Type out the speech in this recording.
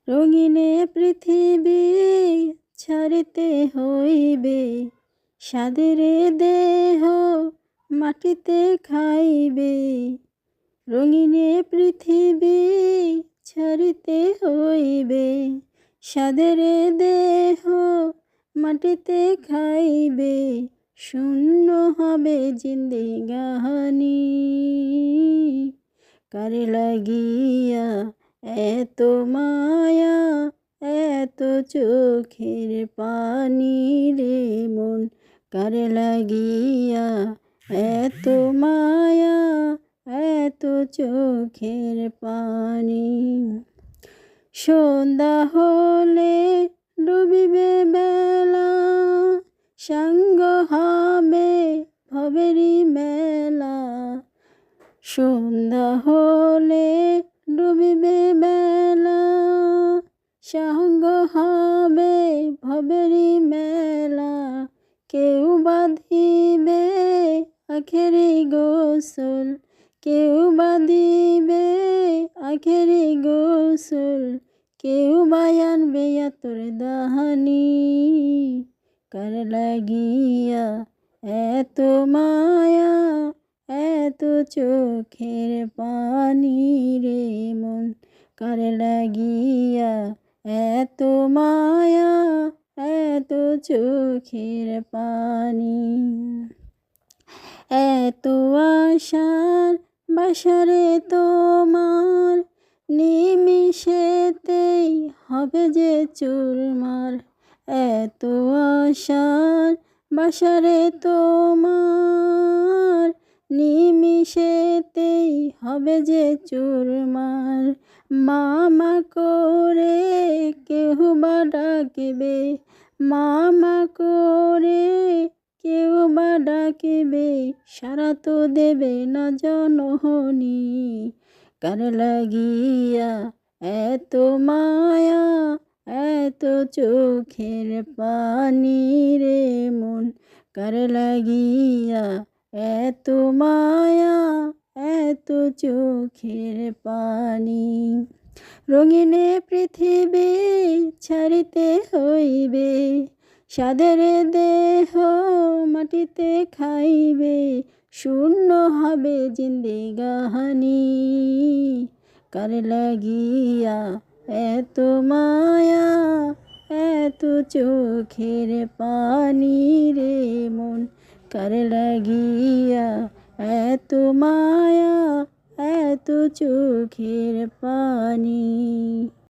রঙিনে পৃথিবী ছাড়িতে হইবে, সাদের দেহ মাটিতে খাইবে। রঙিনে পৃথিবী ছাড়িতে হইবে, সাদের দেহ মাটিতে খাইবে। শূন্য হবে জিন্দেগানি, কারে লাগিয়া এত মায়া, এত চোখের পানি রে মন। কারে লাগিয়া এত মায়া, এত চোখের পানি। সন্ধ্যা হলে ডুবিবে বেলা, সাঙ্গ হবে ভবেরই মেলা। সন্ধ্যা হলে ডুবিবে বেলা, সাঙ্গ হবে ভবেরই মেলা। কেউ বাঁধিবে আখেরি গোসল, কেউ বাঁধিবে আখেরি গোসল। কেউ আনবে আতর দাহানি, কার লাগিয়া এত মায়া, এত চোখের পানি রে মন। কার লাগিয়া এত মায়া, এত চোখের পানি। এত আশার বাসারে তোমার, নিমিষেতেই হবে যে চুরমার। এত আশার বাসারে তোমার, নিমিষেতেই হবে যে চুরমার। মামা করে কেহ বা ডাকিবে, মামা করে কেউ বা ডাকিবে। সারা তো দেবে না জননী, কার লাগিয়া এত মায়া, এত চোখের পানি রে মন। কার লাগিয়া এত মায়া, এত চোখের পানি। রঙিনে পৃথিবী ছাড়িতে হইবে, সাদের দেহ মাটিতে খাইবে। শূন্য হবে জিন্দেগানি, কার লাগিয়া এত মায়া, এত চোখের পানি রে মন। কার লাগিয়া এত মায়া, এত চোখের পানি।